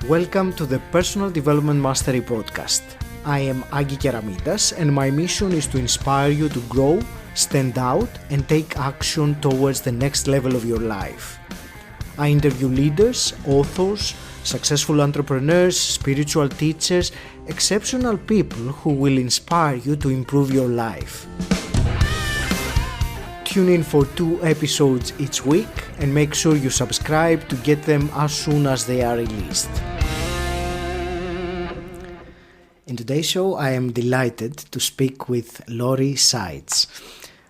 Welcome to the Personal Development Mastery Podcast. I am 𝘁𝗁𝗲 and my mission is to inspire you to grow, stand out, and take action towards the next level of your life. I interview leaders, authors, successful entrepreneurs, spiritual teachers, exceptional people who will inspire you to improve your life. Tune in for 2 episodes each week and make sure you subscribe to get them as soon as they are released. In today's show, I am delighted to speak with Lori Saitz.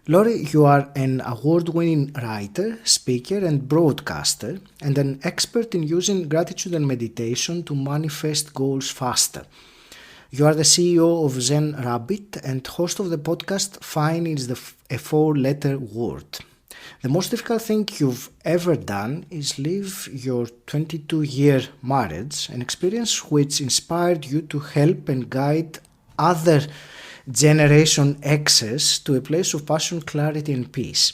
Lori, you are an award-winning writer, speaker, and broadcaster, and an expert in using gratitude and meditation to manifest goals faster. You are the CEO of Zen Rabbit and host of the podcast Fine is a 4-letter word. The most difficult thing you've ever done is leave your 22-year marriage, an experience which inspired you to help and guide other generation-Xers to a place of passion, clarity, and peace.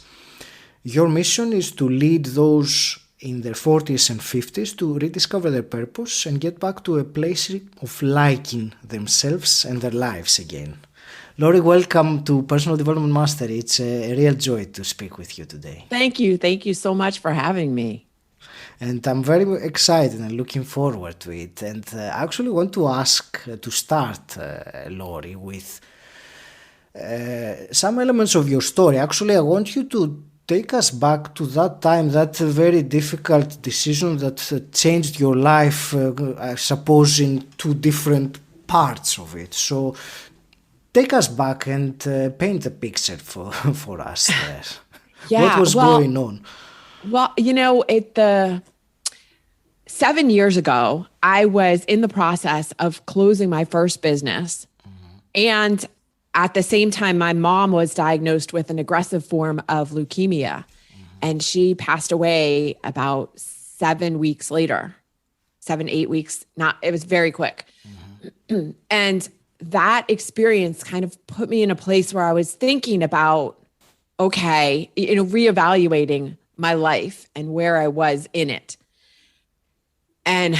Your mission is to lead those in their 40s and 50s to rediscover their purpose and get back to a place of liking themselves and their lives again. Lori, welcome to Personal Development Mastery. It's a real joy to speak with you today. Thank you. Thank you so much for having me. And I'm very excited and looking forward to it. And I actually want to ask to start, Lori, with some elements of your story. Actually, I want you to take us back to that time, that very difficult decision that changed your life, I suppose, in 2 different parts of it. So take us back and paint the picture for us there. Yeah, what was going on? Well, 7 years ago, I was in the process of closing my first business. Mm-hmm. And at the same time, my mom was diagnosed with an aggressive form of leukemia. Mm-hmm. And she passed away about 7 weeks later, 8 weeks. It was very quick. Mm-hmm. And that experience kind of put me in a place where I was thinking about, reevaluating my life and where I was in it. And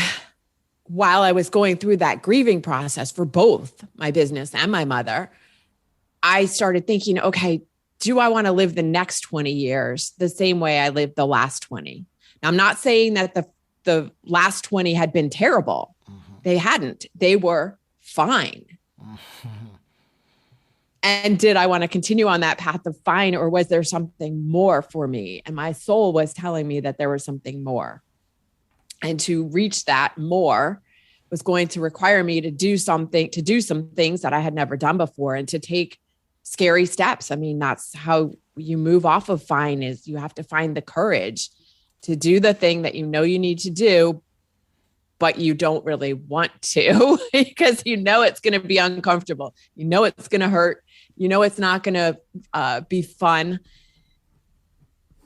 while I was going through that grieving process for both my business and my mother, I started thinking, do I want to live the next 20 years the same way I lived the last 20? Now, I'm not saying that the last 20 had been terrible. Mm-hmm. They hadn't. They were fine. Mm-hmm. And did I want to continue on that path of fine, or was there something more for me? And my soul was telling me that there was something more. And to reach that more was going to require me to do some things that I had never done before and to take scary steps. I mean, that's how you move off of fine, is you have to find the courage to do the thing that you know you need to do, but you don't really want to because it's going to be uncomfortable. It's going to hurt. It's not going to be fun.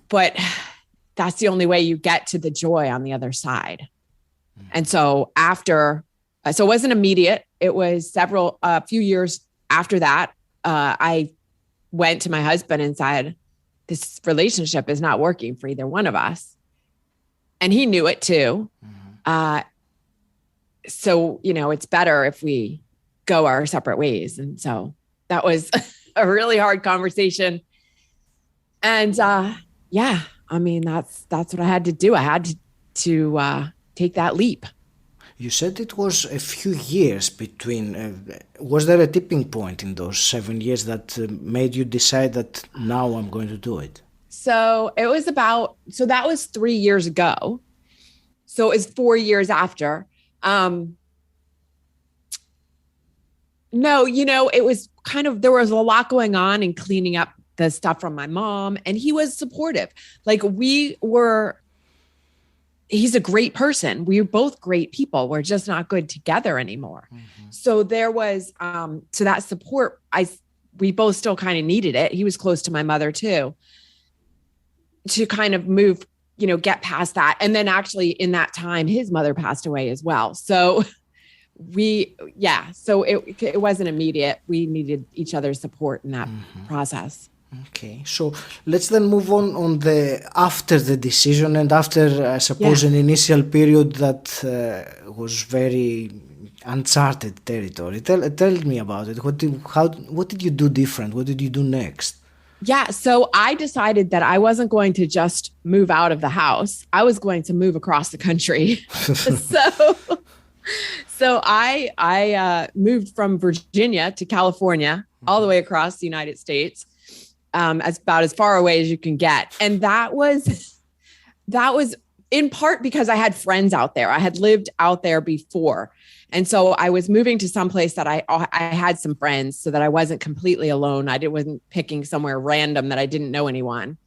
But that's the only way you get to the joy on the other side. Mm-hmm. And so so it wasn't immediate. It was a few years after that, I went to my husband and said, this relationship is not working for either one of us. And he knew it too. Mm-hmm. So, it's better if we go our separate ways. And so that was a really hard conversation. And that's what I had to do. I had to take that leap. You said it was a few years between. Was there a tipping point in those 7 years that made you decide that now I'm going to do it? So that was 3 years ago. So it was 4 years after. It was there was a lot going on and cleaning up the stuff from my mom, and he was supportive. He's a great person. We were both great people. We're just not good together anymore. Mm-hmm. So there was, that support, we both still kind of needed it. He was close to my mother too, to kind of move, get past that. And then actually in that time, his mother passed away as well. So so it wasn't immediate. We needed each other's support in that process. Okay, so let's then move on the after the decision and after I suppose an initial period that was very uncharted territory. Tell me about it. What did you do different? What did you do next? Yeah. So I decided that I wasn't going to just move out of the house. I was going to move across the country. So I moved from Virginia to California, all the way across the United States, as far away as you can get. And that was in part because I had friends out there. I had lived out there before. And so I was moving to someplace that I had some friends so that I wasn't completely alone. I wasn't picking somewhere random that I didn't know anyone.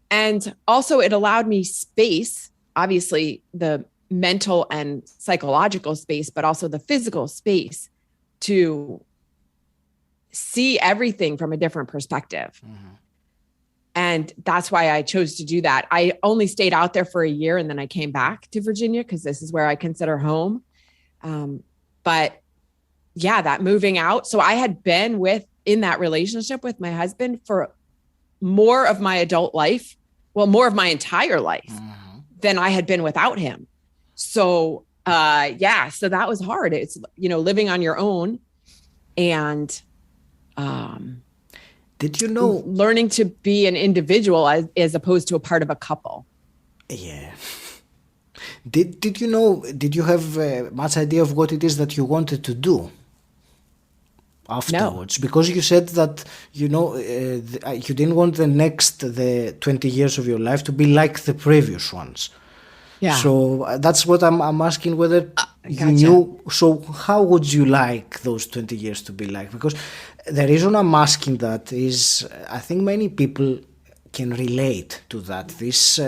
And also it allowed me space, obviously the mental and psychological space, but also the physical space to see everything from a different perspective. Mm-hmm. And that's why I chose to do that. I only stayed out there for a year and then I came back to Virginia because this is where I consider home. But yeah, that moving out. So I had been in that relationship with my husband for more of my adult life, more of my entire life than I had been without him. So, so that was hard. It's, living on your own and, did you know learning to be an individual as opposed to a part of a couple? Yeah. Did you know, did you have much idea of what it is that you wanted to do afterwards? No. Because you said that, you didn't want the 20 years of your life to be like the previous ones. Yeah. So that's what I'm asking, whether you knew. So how would you like those 20 years to be like? Because the reason I'm asking that is I think many people can relate to that. This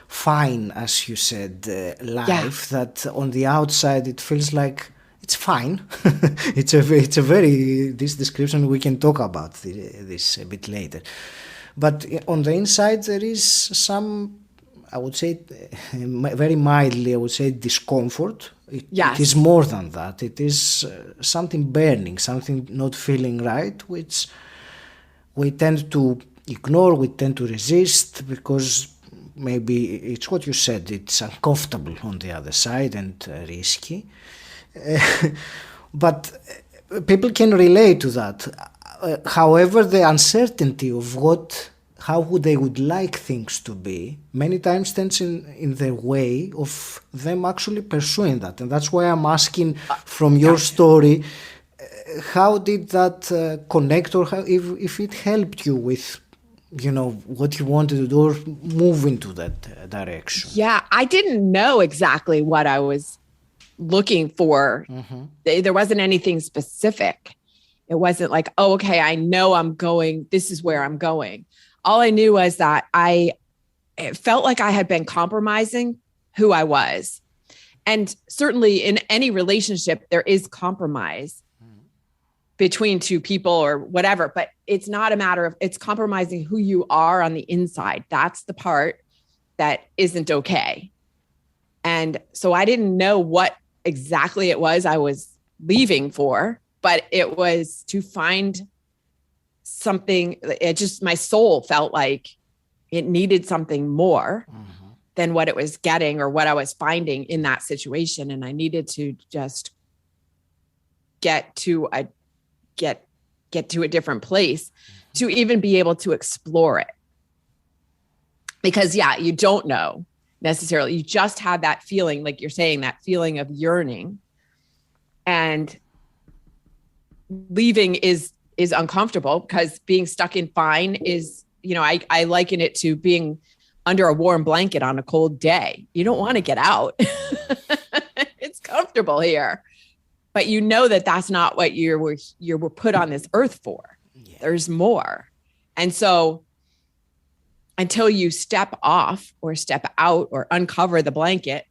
fine, as you said, life that on the outside it feels like it's fine. It's a very this description, we can talk about this a bit later. But on the inside there is some, I would say, very mildly, I would say, discomfort. It is more than that. It is something burning, something not feeling right, which we tend to ignore, we tend to resist because maybe it's what you said, it's uncomfortable on the other side and risky. But people can relate to that. However, the uncertainty of how they would like things to be many times stands in their way of them actually pursuing that. And that's why I'm asking from your story, how did that connect, or if it helped you with what you wanted to do or move into that direction? Yeah, I didn't know exactly what I was looking for. Mm-hmm. There wasn't anything specific. It wasn't like, oh, okay, I know I'm going, this is where I'm going. All I knew was that it felt like I had been compromising who I was. And certainly in any relationship, there is compromise between two people or whatever, but it's not a matter of, it's compromising who you are on the inside. That's the part that isn't okay. And so I didn't know what exactly it was I was leaving for, but it was to find something. My soul felt like it needed something more than what it was getting or what I was finding in that situation. And I needed to just get to a different place to even be able to explore it. Because you don't know necessarily. You just have that feeling, like you're saying, that feeling of yearning, and leaving is uncomfortable because being stuck in fine is, I liken it to being under a warm blanket on a cold day. You don't want to get out. It's comfortable here. But that's not what you were put on this earth for. Yeah. There's more. And so until you step off or step out or uncover the blanket,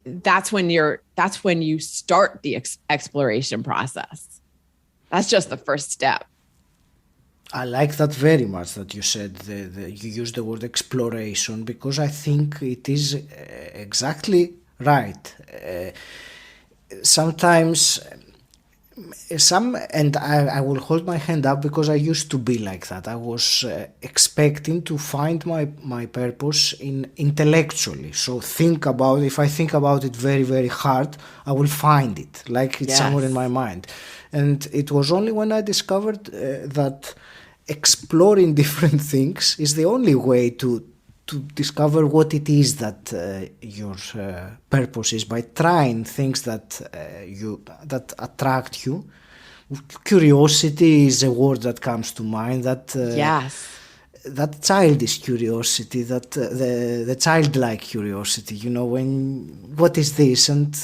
that's when you start the exploration process. That's just the first step. I like that very much that you said you used the word exploration, because I think it is exactly right. Sometimes And I will hold my hand up because I used to be like that. I was expecting to find my purpose intellectually. So if I think about it very, very hard, I will find it, like it's somewhere in my mind. And it was only when I discovered that exploring different things is the only way to discover what it is that your purpose is, by trying things that attract you. Curiosity is a word that comes to mind. That childish curiosity, that the childlike curiosity, when what is this, and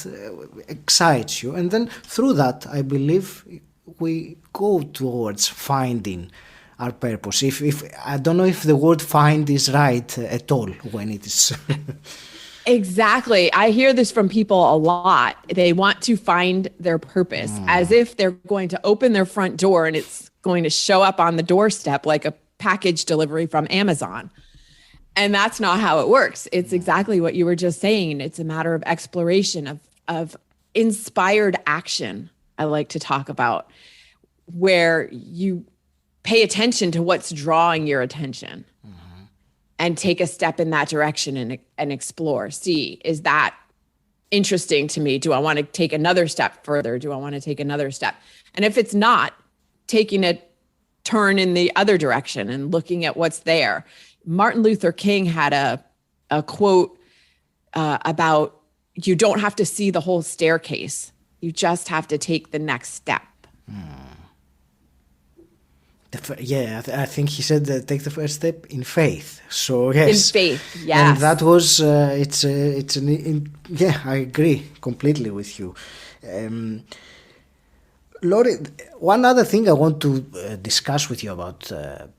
excites you, and then through that, I believe we go towards finding our purpose. If I don't know if the word find is right at all when it is. Exactly. I hear this from people a lot. They want to find their purpose as if they're going to open their front door and it's going to show up on the doorstep like a package delivery from Amazon. And that's not how it works. It's exactly what you were just saying. It's a matter of exploration, of inspired action, I like to talk about, where you pay attention to what's drawing your attention and take a step in that direction and explore. See, is that interesting to me? Do I want to take another step further? Do I want to take another step? And if it's not, taking a turn in the other direction and looking at what's there. Martin Luther King had a quote about, you don't have to see the whole staircase. You just have to take the next step. I think he said take the first step in faith. So yes, in faith, yes. And that was I agree completely with you. Lori, one other thing I want to discuss with you about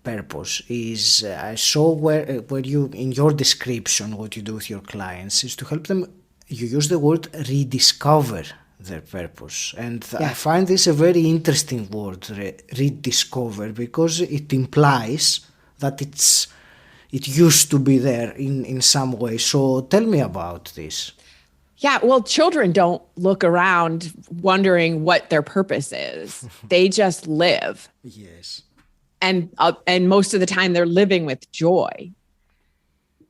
purpose is I saw where you, in your description, what you do with your clients is to help them. You use the word rediscover their purpose, and I find this a very interesting word, rediscover, because it implies that it used to be there in some way. So tell me about this. Yeah, well, children don't look around wondering what their purpose is. They just live. Yes. And most of the time they're living with joy.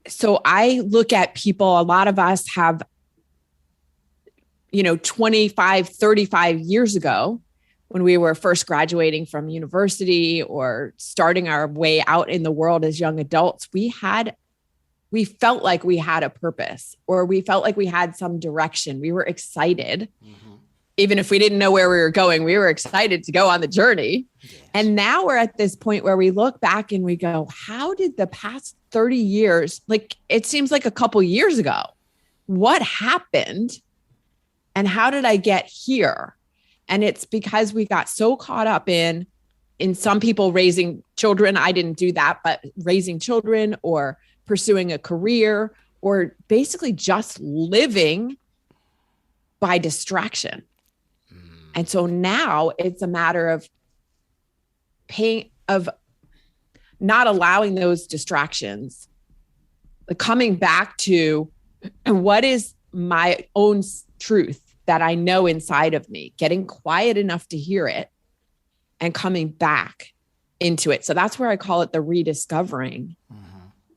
So I look at people, a lot of us have 25, 35 years ago, when we were first graduating from university or starting our way out in the world as young adults, we felt like we had a purpose, or we felt like we had some direction. We were excited. Even if we didn't know where we were going, we were excited to go on the journey. Yes. And now we're at this point where we look back and we go, how did the past 30 years, like it seems like a couple years ago, what happened? And how did I get here? And it's because we got so caught up in some people raising children. I didn't do that, but raising children or pursuing a career or basically just living by distraction. And so now it's a matter of not allowing those distractions, coming back to what is my own truth that I know inside of me, getting quiet enough to hear it and coming back into it. So that's where I call it the rediscovering,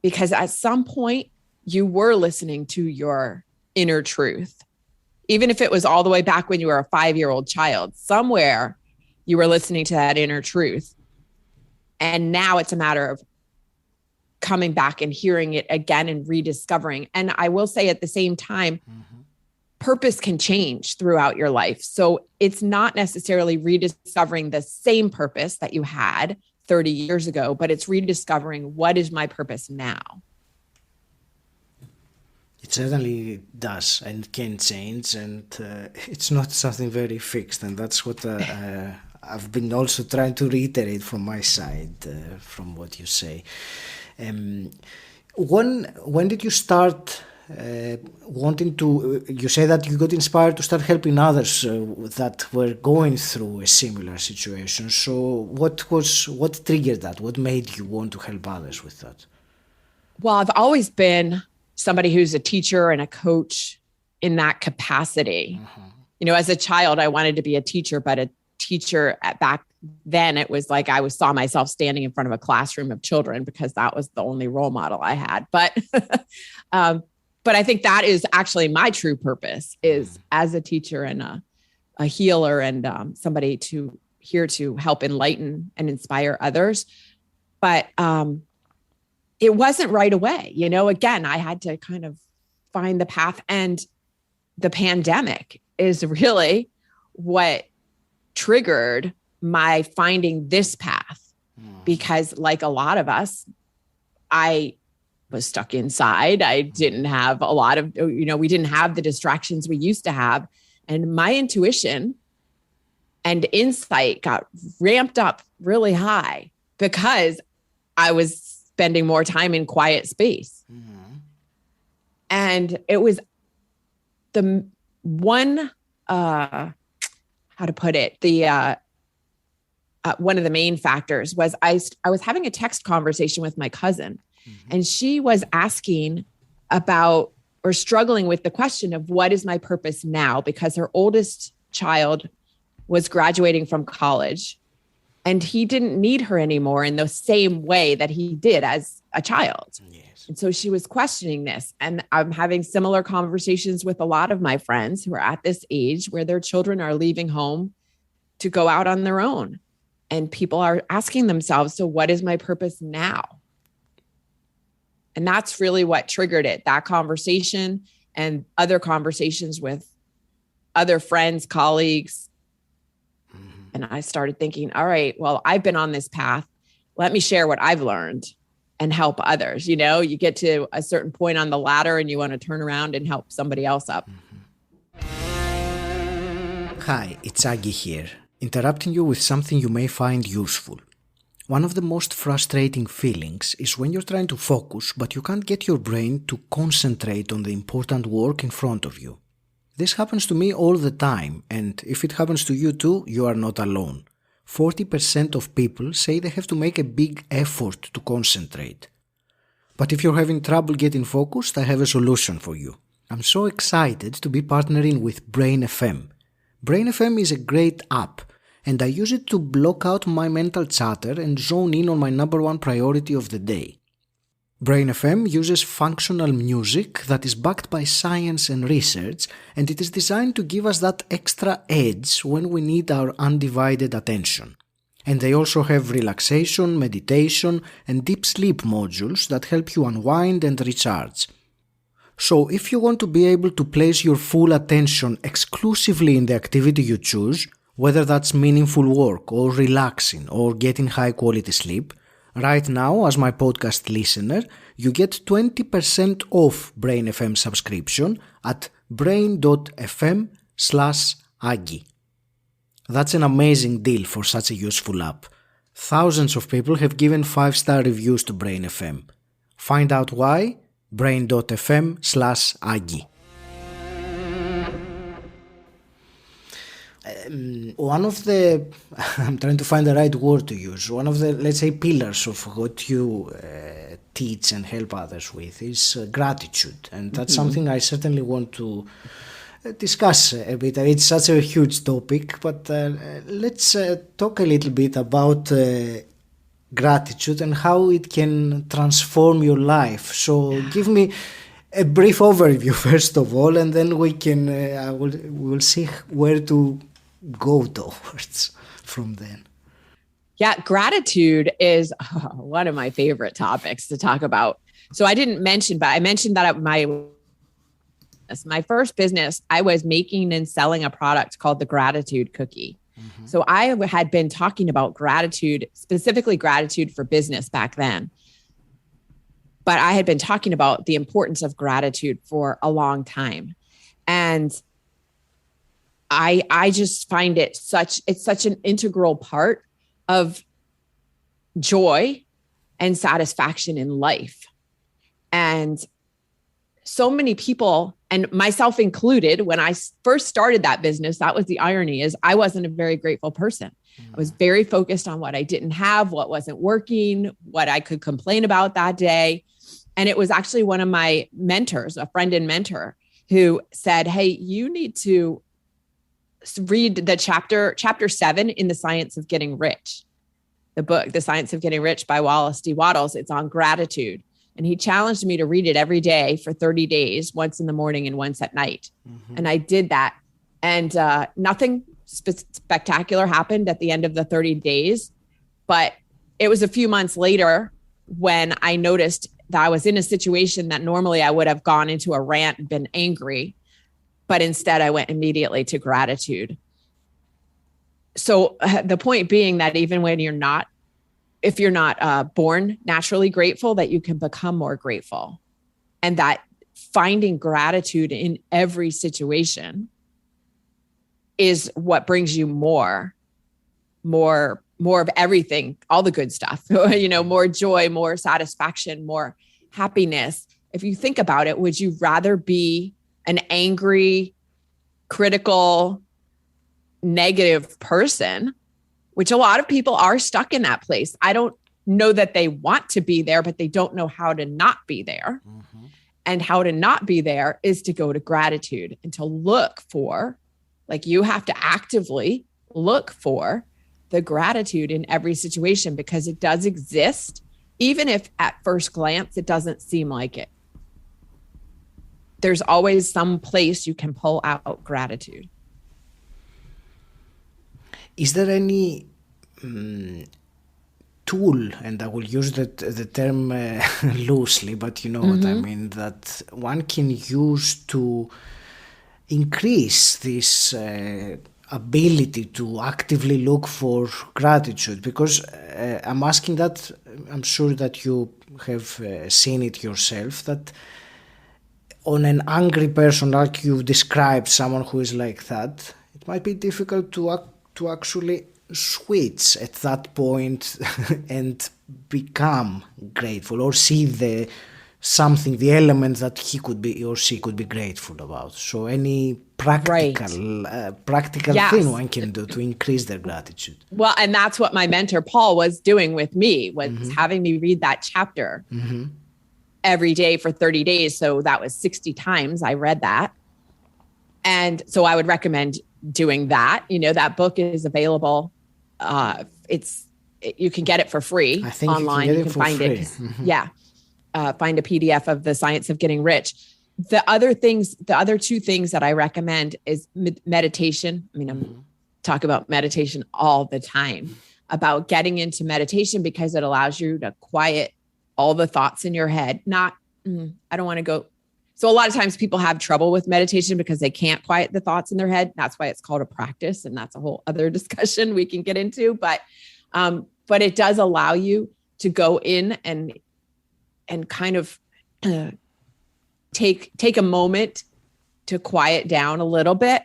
because at some point you were listening to your inner truth. Even if it was all the way back when you were a 5-year-old child, somewhere you were listening to that inner truth. And now it's a matter of coming back and hearing it again and rediscovering. And I will say at the same time, purpose can change throughout your life. So it's not necessarily rediscovering the same purpose that you had 30 years ago, but it's rediscovering what is my purpose now. It certainly does and can change, and it's not something very fixed. And that's what I've been also trying to reiterate from my side, from what you say. When did you start wanting to, you say that you got inspired to start helping others that were going through a similar situation. So what triggered that? What made you want to help others with that? Well, I've always been somebody who's a teacher and a coach in that capacity. As a child, I wanted to be a teacher, but teacher back then, it was like I saw myself standing in front of a classroom of children because that was the only role model I had. But I think that is actually my true purpose, is as a teacher and a healer and somebody here to help enlighten and inspire others. But it wasn't right away. Again, I had to kind of find the path, and the pandemic is really what triggered my finding this path, because like a lot of us, I was stuck inside. I didn't have a lot of, we didn't have the distractions we used to have. And my intuition and insight got ramped up really high because I was spending more time in quiet space. And it was the one, how to put it, one of the main factors was I was having a text conversation with my cousin, and she was asking about or struggling with the question of what is my purpose now, because her oldest child was graduating from college and he didn't need her anymore in the same way that he did as a child. Yes. And so she was questioning this, and I'm having similar conversations with a lot of my friends who are at this age where their children are leaving home to go out on their own. And people are asking themselves, so what is my purpose now? And that's really what triggered it, that conversation and other conversations with other friends, colleagues. And I started thinking, all right, well, I've been on this path. Let me share what I've learned and help others. You get to a certain point on the ladder and you want to turn around and help somebody else up. Hi, it's Agi here, interrupting you with something you may find useful. One of the most frustrating feelings is when you're trying to focus, but you can't get your brain to concentrate on the important work in front of you. This happens to me all the time, and if it happens to you too, you are not alone. 40% of people say they have to make a big effort to concentrate. But if you're having trouble getting focused, I have a solution for you. I'm so excited to be partnering with Brain FM. Brain FM is a great app, and I use it to block out my mental chatter and zone in on my number one priority of the day. Brain FM uses functional music that is backed by science and research, and it is designed to give us that extra edge when we need our undivided attention. And they also have relaxation, meditation, and deep sleep modules that help you unwind and recharge. So if you want to be able to place your full attention exclusively in the activity you choose, whether that's meaningful work or relaxing or getting high quality sleep, right now, as my podcast listener, you get 20% off Brain FM subscription at brain.fm/Agi. That's an amazing deal for such a useful app. Thousands of people have given 5-star reviews to Brain FM. Find out why? brain.fm/Agi. One of the, I'm trying to find the right word to use, one of the, let's say, pillars of what you teach and help others with is gratitude. And that's something I certainly want to discuss a bit. It's such a huge topic, but let's talk a little bit about gratitude and how it can transform your life. So give me a brief overview first of all, and then we can we'll see where to go towards from then. Yeah, gratitude is one of my favorite topics to talk about. So I didn't mention, but I mentioned that at my first business, I was making and selling a product called the Gratitude Cookie. So I had been talking about gratitude, specifically gratitude for business back then. But I had been talking about the importance of gratitude for a long time. And I just find it's such an integral part of joy and satisfaction in life. And so many people, and myself included, when I first started that business, that was the irony, is I wasn't a very grateful person. I was very focused on what I didn't have, what wasn't working, what I could complain about that day. And it was actually one of my mentors, a friend and mentor, who said, hey, you need to read the chapter 7 in The Science of Getting Rich, the book, The Science of Getting Rich by 𝘁𝗁cie 𝗁𝗃. It's on gratitude. And he challenged me to read it every day for 30 days, once in the morning and once at night. Mm-hmm. And I did that. And nothing spectacular happened at the end of the 30 days. But it was a few months later when I noticed that I was in a situation that normally I would have gone into a rant and been angry. But instead, I went immediately to gratitude. So the point being that even when if you're not born naturally grateful, that you can become more grateful, and that finding gratitude in every situation is what brings you more of everything, all the good stuff, more joy, more satisfaction, more happiness. If you think about it, would you rather be an angry, critical, negative person, which a lot of people are stuck in that place? I don't know that they want to be there, but they don't know how to not be there. Mm-hmm. And how to not be there is to go to gratitude and to look for, like, you have to actively look for the gratitude in every situation, because it does exist, even if at first glance it doesn't seem like it. There's always some place you can pull out gratitude. Is there any tool, and I will use the term loosely, but you know what I mean, that one can use to increase this ability to actively look for gratitude? Because I'm asking that, I'm sure that you have seen it yourself, that on an angry person, like you described, someone who is like that, it might be difficult to actually switch at that point and become grateful, or see the element that he could be or she could be grateful about. So any practical yes. thing one can do to increase their gratitude. Well, and that's what my mentor Paul was doing with me, was having me read that chapter every day for 30 days. So that was 60 times I read that. And so I would recommend doing that. That book is available. You can get it for free. I think online. You can find it. Yeah. Find a PDF of The Science of Getting Rich. The other two things that I recommend is meditation. I mean, I'm talking about meditation all the time, about getting into meditation, because it allows you to quiet all the thoughts in your head. I don't want to go. So a lot of times people have trouble with meditation because they can't quiet the thoughts in their head. That's why it's called a practice. And that's a whole other discussion we can get into. But it does allow you to go in and kind of take a moment to quiet down a little bit.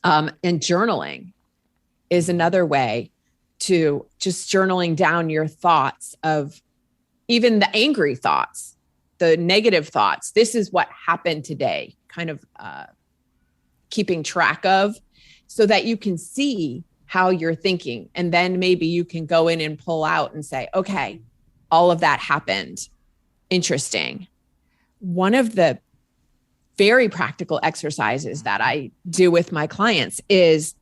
And journaling is another way to just journaling down your thoughts, of even the angry thoughts, the negative thoughts. This is what happened today, kind of keeping track of, so that you can see how you're thinking. And then maybe you can go in and pull out and say, okay, all of that happened. Interesting. One of the very practical exercises that I do with my clients is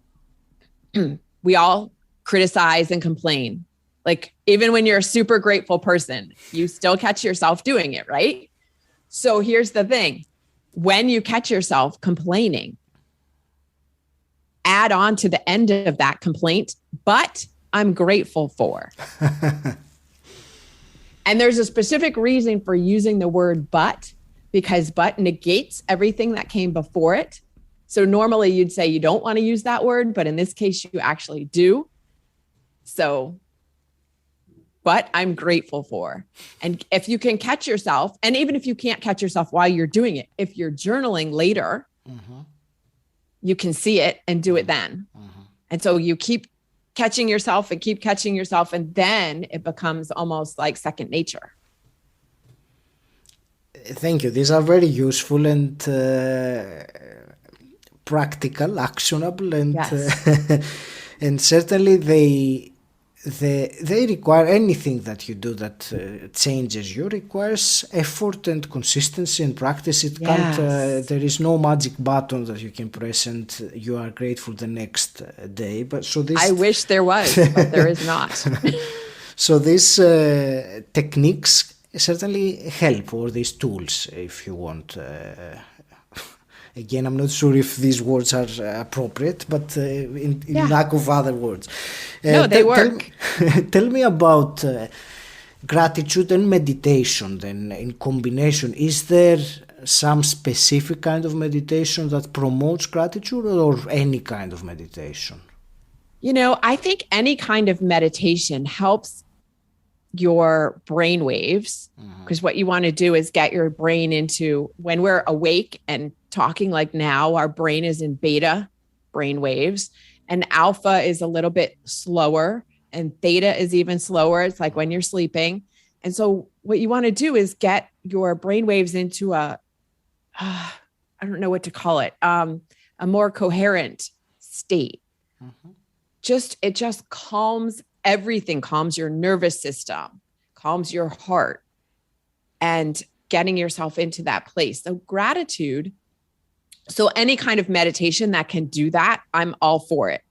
we all criticize and complain. Like, even when you're a super grateful person, you still catch yourself doing it, right? So here's the thing. When you catch yourself complaining, add on to the end of that complaint, but I'm grateful for. And there's a specific reason for using the word but, because but negates everything that came before it. So normally you'd say you don't want to use that word, but in this case you actually do. So, but I'm grateful for. And if you can catch yourself, and even if you can't catch yourself while you're doing it, if you're journaling later, you can see it and do it then. And so you keep catching yourself and keep catching yourself, and then it becomes almost like second nature. Thank you. These are very useful and practical, actionable, and yes. And certainly they require anything that you do that changes you requires effort and consistency and practice. It can't. There is no magic button that you can press and you are grateful the next day. But so this. I wish there was, but there is not. So these techniques certainly help, or these tools, if you want. Again, I'm not sure if these words are appropriate, but in lack of other words. No, they work. Tell me about gratitude and meditation then in combination. Is there some specific kind of meditation that promotes gratitude, or any kind of meditation? I think any kind of meditation helps your brain waves, because what you want to do is get your brain into, when we're awake and talking like now, our brain is in beta brain waves, and alpha is a little bit slower, and theta is even slower. It's like when you're sleeping. And so what you want to do is get your brain waves into I don't know what to call it, a more coherent state. It just calms everything, calms your nervous system, calms your heart, and getting yourself into that place. So gratitude. So any kind of meditation that can do that, I'm all for it.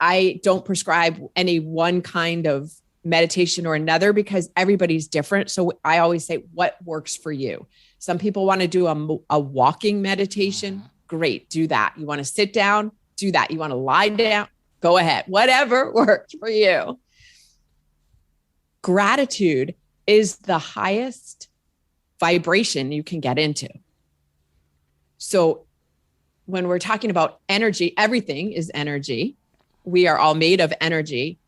I don't prescribe any one kind of meditation or another, because everybody's different. So I always say, what works for you? Some people want to do a walking meditation. Great, do that. You want to sit down? Do that. You want to lie down? Go ahead. Whatever works for you. Gratitude is the highest vibration you can get into. So when we're talking about energy, everything is energy. We are all made of energy.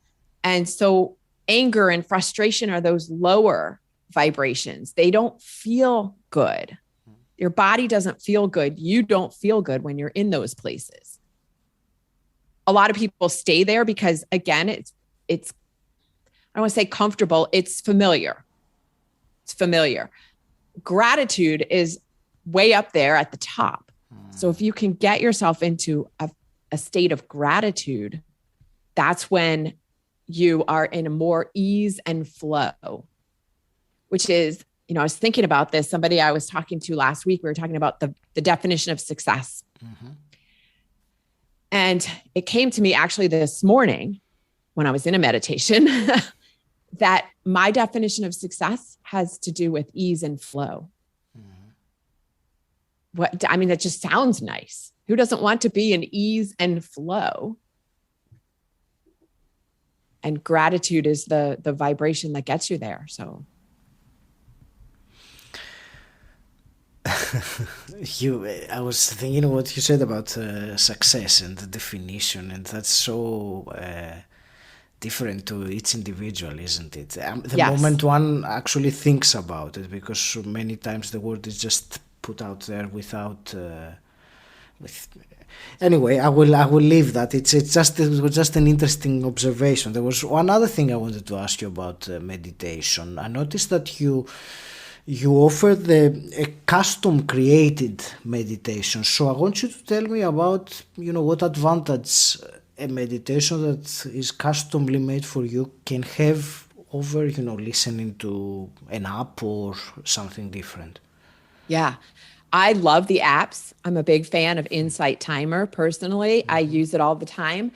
And so anger and frustration are those lower vibrations. They don't feel good. Your body doesn't feel good. You don't feel good when you're in those places. A lot of people stay there because, again, it's I don't want to say comfortable. It's familiar. It's familiar. Gratitude is way up there at the top. So if you can get yourself into a state of gratitude, that's when you are in a more ease and flow, which is, I was thinking about this. Somebody I was talking to last week, we were talking about the definition of success. And it came to me actually this morning when I was in a meditation that my definition of success has to do with ease and flow. That just sounds nice. Who doesn't want to be in ease and flow? And gratitude is the vibration that gets you there. So I was thinking what you said about success and the definition, and that's so different to each individual, isn't it? The moment one actually thinks about it, because so many times the word is just put out there without. Anyway, I will leave that. It was just an interesting observation. There was one other thing I wanted to ask you about meditation. I noticed that you offered a custom created meditation. So I want you to tell me about, what advantage a meditation that is customly made for you can have over, listening to an app or something different. Yeah. I love the apps. I'm a big fan of Insight Timer personally. I use it all the time.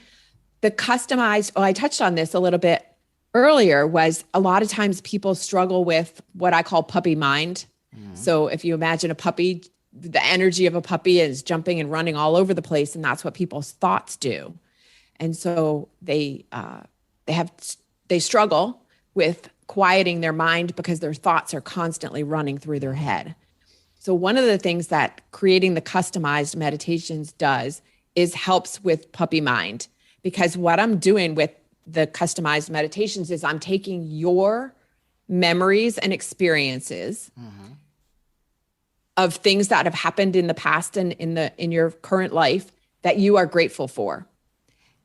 The customized, I touched on this a little bit earlier, was a lot of times people struggle with what I call puppy mind. So if you imagine a puppy, the energy of a puppy is jumping and running all over the place, and that's what people's thoughts do. And so they struggle with quieting their mind because their thoughts are constantly running through their head. So one of the things that creating the customized meditations does is helps with puppy mind, because what I'm doing with the customized meditations is I'm taking your memories and experiences of things that have happened in the past and in your current life that you are grateful for.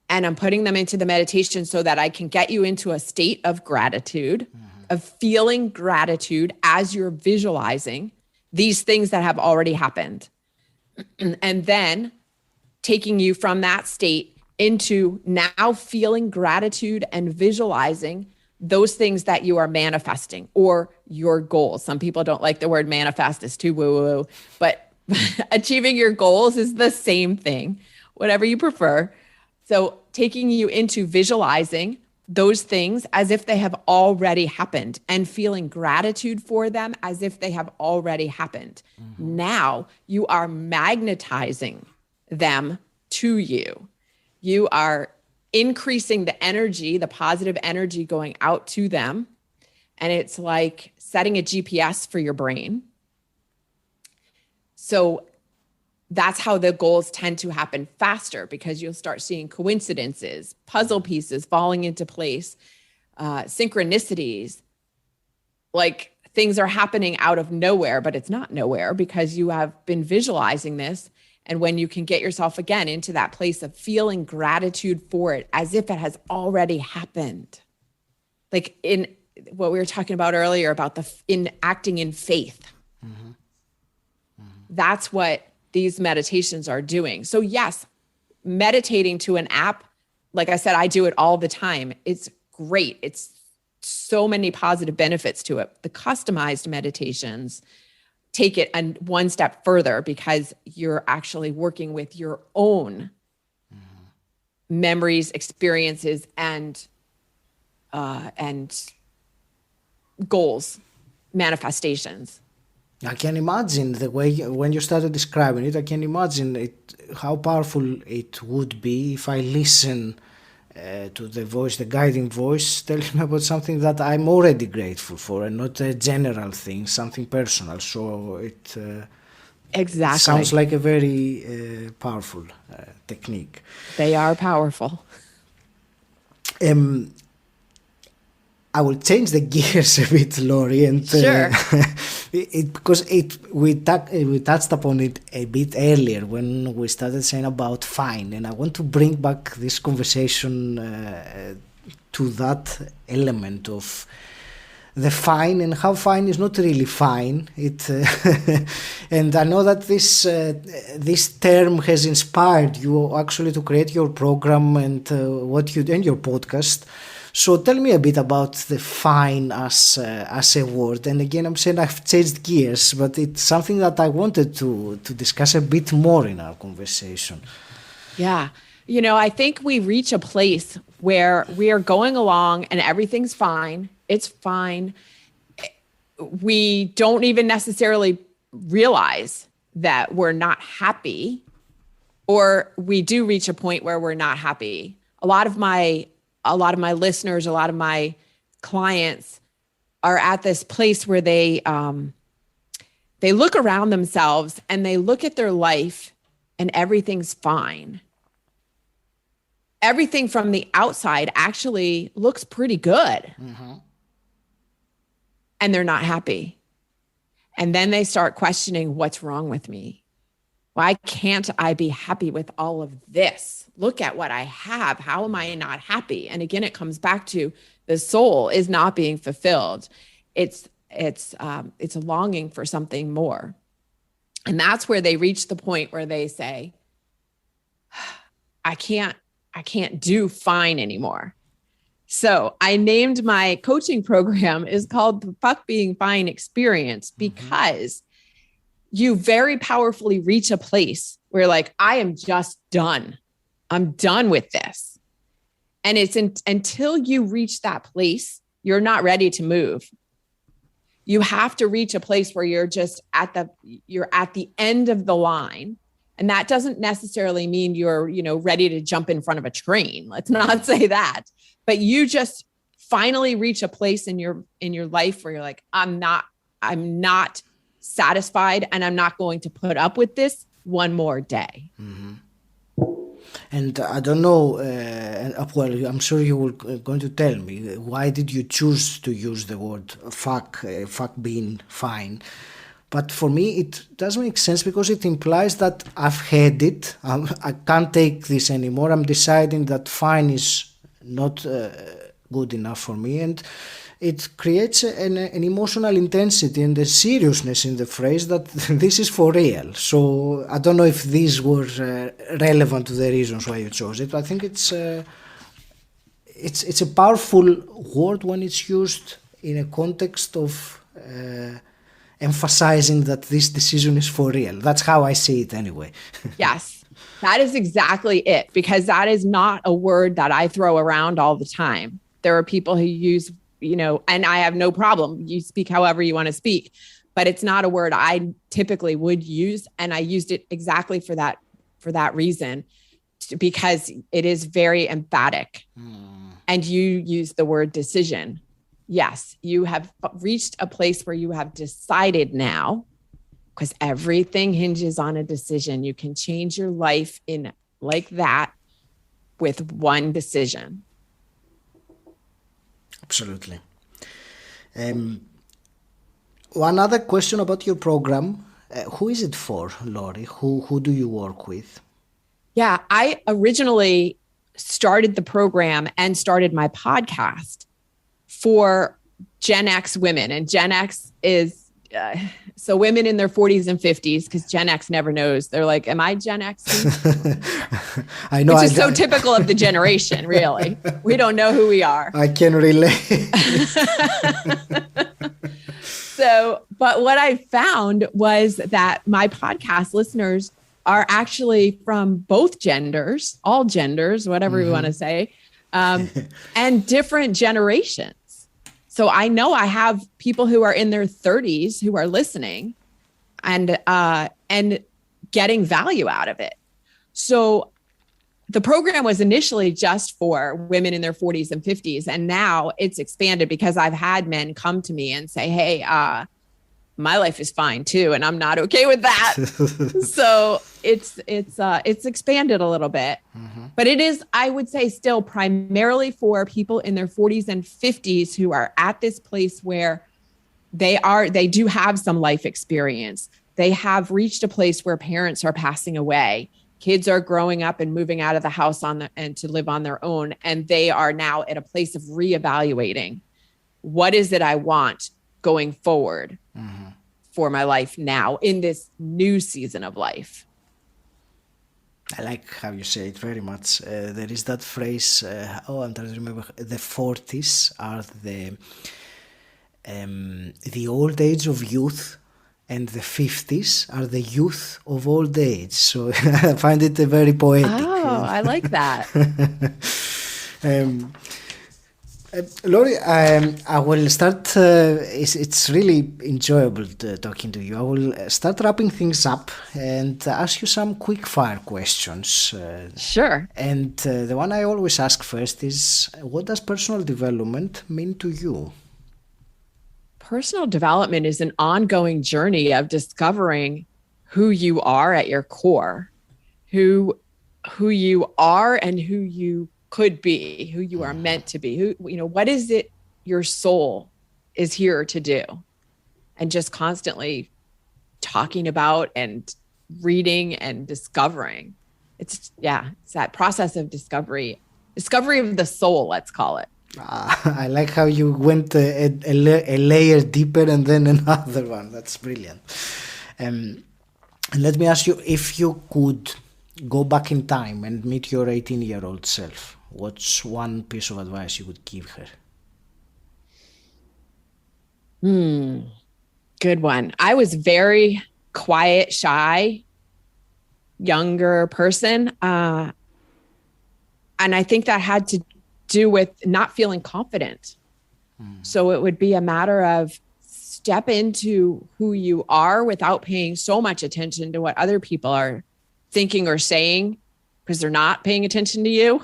And I'm putting them into the meditation so that I can get you into a state of gratitude, of feeling gratitude as you're visualizing these things that have already happened. And then taking you from that state into now feeling gratitude and visualizing those things that you are manifesting or your goals. Some people don't like the word manifest, it's too woo-woo, but achieving your goals is the same thing, whatever you prefer. So taking you into visualizing those things as if they have already happened and feeling gratitude for them as if they have already happened. Mm-hmm. Now you are magnetizing them to you. You are increasing the energy, the positive energy going out to them. And it's like setting a GPS for your brain. So that's how the goals tend to happen faster, because you'll start seeing coincidences, puzzle pieces falling into place, synchronicities, like things are happening out of nowhere, but it's not nowhere because you have been visualizing this. And when you can get yourself again into that place of feeling gratitude for it as if it has already happened. Like in what we were talking about earlier about in acting in faith. Mm-hmm. Mm-hmm. That's what these meditations are doing. So yes, meditating to an app, like I said, I do it all the time. It's great. It's so many positive benefits to it. The customized meditations take it one step further because you're actually working with your own memories, experiences, and goals, manifestations. I can imagine the way when you started describing it. I can imagine how powerful it would be if I listen to the voice, the guiding voice, telling me about something that I'm already grateful for, and not a general thing, something personal. So it exactly sounds like a very powerful technique. They are powerful. I will change the gears a bit, Lori, and sure. Because we touched upon it a bit earlier when we started saying about fine, and I want to bring back this conversation to that element of the fine and how fine is not really fine. And I know that this term has inspired you actually to create your program and what you do and your podcast. So tell me a bit about the fine as a word. And again, I'm saying I've changed gears, but it's something that I wanted to discuss a bit more in our conversation. Yeah. I think we reach a place where we are going along and everything's fine. It's fine. We don't even necessarily realize that we're not happy, or we do reach a point where we're not happy. A lot of my listeners, a lot of my clients are at this place where they look around themselves and they look at their life and everything's fine. Everything from the outside actually looks pretty good. Mm-hmm. And they're not happy. And then they start questioning, what's wrong with me? Why can't I be happy with all of this? Look at what I have. How am I not happy? And again, it comes back to the soul is not being fulfilled. It's a longing for something more. And that's where they reach the point where they say, I can't do fine anymore. So I named my coaching program is called the Fuck Being Fine Experience, because you very powerfully reach a place where like, I am just done. I'm done with this. And it's until you reach that place, you're not ready to move. You have to reach a place where you're just at the end of the line. And that doesn't necessarily mean you're, ready to jump in front of a train. Let's not say that. But you just finally reach a place in your life where you're like, I'm not satisfied, and I'm not going to put up with this one more day. Mm-hmm. And I don't know, well, I'm sure you were going to tell me, why did you choose to use the word fuck being fine? But for me, it does make sense because it implies that I've had it. I can't take this anymore. I'm deciding that fine is not good enough for me. And it creates an emotional intensity and a seriousness in the phrase that this is for real. So I don't know if these were relevant to the reasons why you chose it. I think it's a powerful word when it's used in a context of emphasizing that this decision is for real. That's how I see it anyway. Yes, that is exactly it, because that is not a word that I throw around all the time. There are people who use, and I have no problem. You speak however you want to speak, but it's not a word I typically would use. And I used it exactly for that reason, because it is very emphatic. And you use the word decision. Yes, you have reached a place where you have decided now, because everything hinges on a decision. You can change your life in like that with one decision. Absolutely. One other question about your program. Who is it for, Lori? Who do you work with? Yeah, I originally started the program and started my podcast for Gen X women. And Gen X is, so women in their 40s and 50s, because Gen X never knows. They're like, am I Gen X? I know. Which is so typical of the generation, really. We don't know who we are. I can relate. But what I found was that my podcast listeners are actually from both genders, all genders, whatever we want to say, and different generations. So I know I have people who are in their 30s who are listening and getting value out of it. So the program was initially just for women in their 40s and 50s. And now it's expanded because I've had men come to me and say, hey, my life is fine too, and I'm not okay with that. So it's expanded a little bit, but it is, I would say, still primarily for people in their 40s and 50s who are at this place where they do have some life experience. They have reached a place where parents are passing away. Kids are growing up and moving out of the house and to live on their own. And they are now at a place of reevaluating, what is it I want going forward for my life now in this new season of life. I like how you say it very much. There is that phrase, I'm trying to remember, the 40s are the old age of youth, and the 50s are the youth of old age. So I find it very poetic. Oh, I like that. Lori, I will start, it's really enjoyable talking to you. I will start wrapping things up and ask you some quick fire questions. Sure. And the one I always ask first is, what does personal development mean to you? Personal development is an ongoing journey of discovering who you are at your core, who you are and who you could be, who you are meant to be, what is it your soul is here to do, and just constantly talking about and reading and discovering. It's that process of discovery of the soul, let's call it. I like how you went a layer deeper and then another one. That's brilliant. And let me ask you, if you could go back in time and meet your 18-year-old self, what's one piece of advice you would give her? Good one. I was very quiet, shy, younger person. And I think that had to do with not feeling confident. So it would be a matter of step into who you are without paying so much attention to what other people are thinking or saying, because they're not paying attention to you.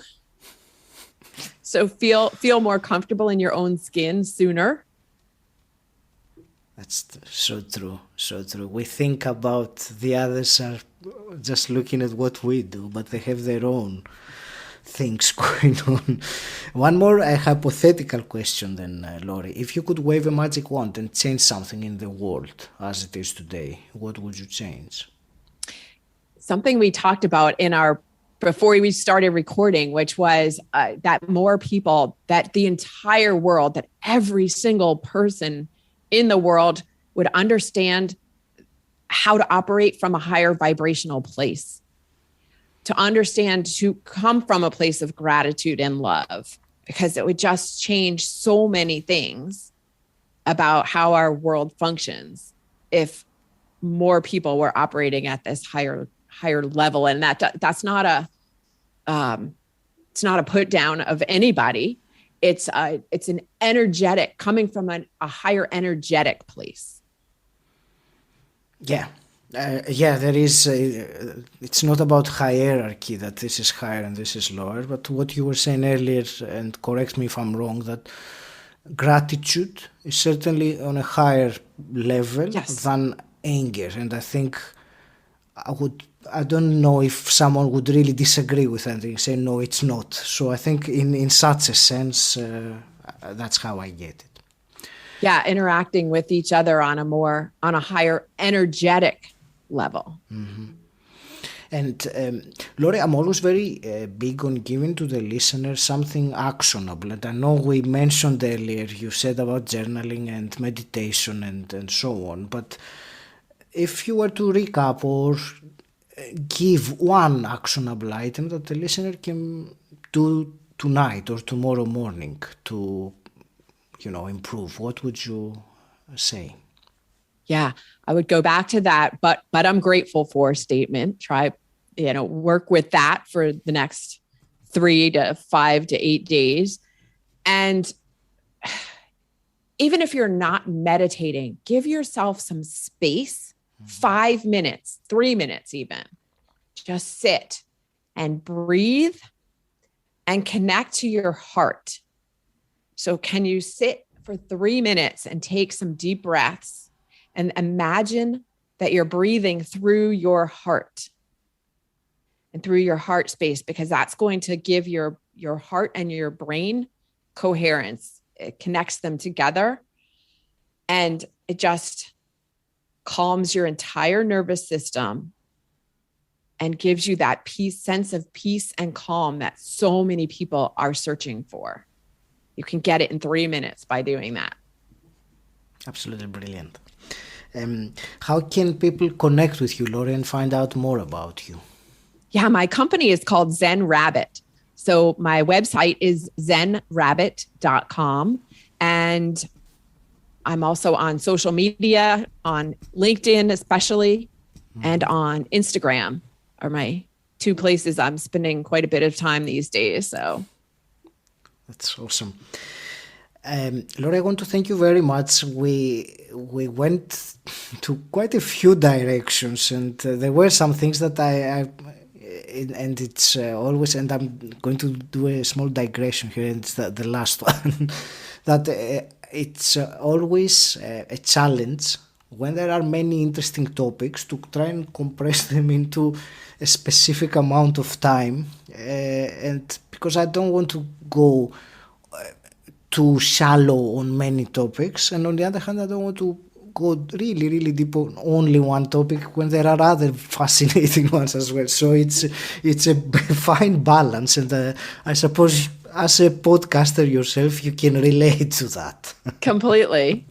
So feel more comfortable in your own skin sooner. That's so true, so true. We think about the others are just looking at what we do, but they have their own things going on. One more hypothetical question then, Lori. If you could wave a magic wand and change something in the world as it is today, what would you change? Something we talked about in our before we started recording, which was that more people, that the entire world, that every single person in the world would understand how to operate from a higher vibrational place, to understand, to come from a place of gratitude and love, because it would just change so many things about how our world functions if more people were operating at this higher level. And that's not it's not a put down of anybody. It's an energetic, coming from a higher energetic place. Yeah. There is, it's not about hierarchy, that this is higher and this is lower, but what you were saying earlier, and correct me if I'm wrong, that gratitude is certainly on a higher level than anger. And I think I don't know if someone would really disagree with that and say, no, it's not. So I think in such a sense, that's how I get it. Yeah, interacting with each other on a higher energetic level. Mm-hmm. And Lori, I'm always very big on giving to the listener something actionable. And I know we mentioned earlier, you said about journaling and meditation and so on. But if you were to recap or give one actionable item that the listener can do tonight or tomorrow morning to improve, what would you say? Yeah, I would go back to that, but I'm grateful for statement. Try, work with that for the next 3 to 5 to 8 days. And even if you're not meditating, give yourself some space, 5 minutes, 3 minutes even. Just sit and breathe and connect to your heart. So can you sit for 3 minutes and take some deep breaths and imagine that you're breathing through your heart and through your heart space, because that's going to give your heart and your brain coherence. It connects them together and it just calms your entire nervous system and gives you that sense of peace and calm that so many people are searching for. You can get it in 3 minutes by doing that. Absolutely brilliant. How can people connect with you, Lori, and find out more about you? Yeah, my company is called Zen Rabbit. So my website is 𝗁_rabbit.com. And I'm also on social media, on LinkedIn especially, and on Instagram are my 2 places I'm spending quite a bit of time these days. So that's awesome. Lori, I want to thank you very much. We went to quite a few directions, and there were some things that and it's always, and I'm going to do a small digression here, and it's the last one, that it's always a challenge when there are many interesting topics to try and compress them into a specific amount of time, and because I don't want to go too shallow on many topics, and on the other hand I don't want to go really, really deep on only one topic when there are other fascinating ones as well. So it's a fine balance, and I suppose as a podcaster yourself you can relate to that. Completely.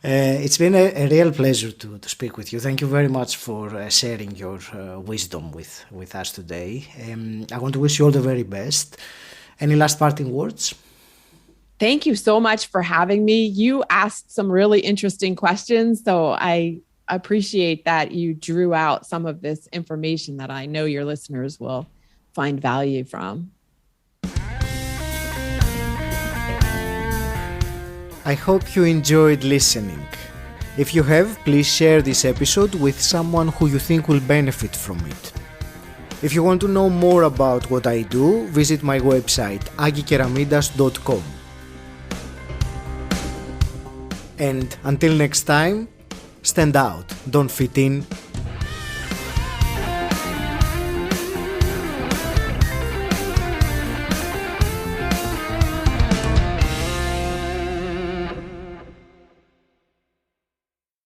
It's been a real pleasure to speak with you. Thank you very much for sharing your wisdom with us today. I want to wish you all the very best. Any last parting words? Thank you so much for having me. You asked some really interesting questions, so I appreciate that you drew out some of this information that I know your listeners will find value from. I hope you enjoyed listening. If you have, please share this episode with someone who you think will benefit from it. If you want to know more about what I do, visit my website 𝗁𝗁𝗶𝗄𝗆.com. And until next time, stand out, don't fit in,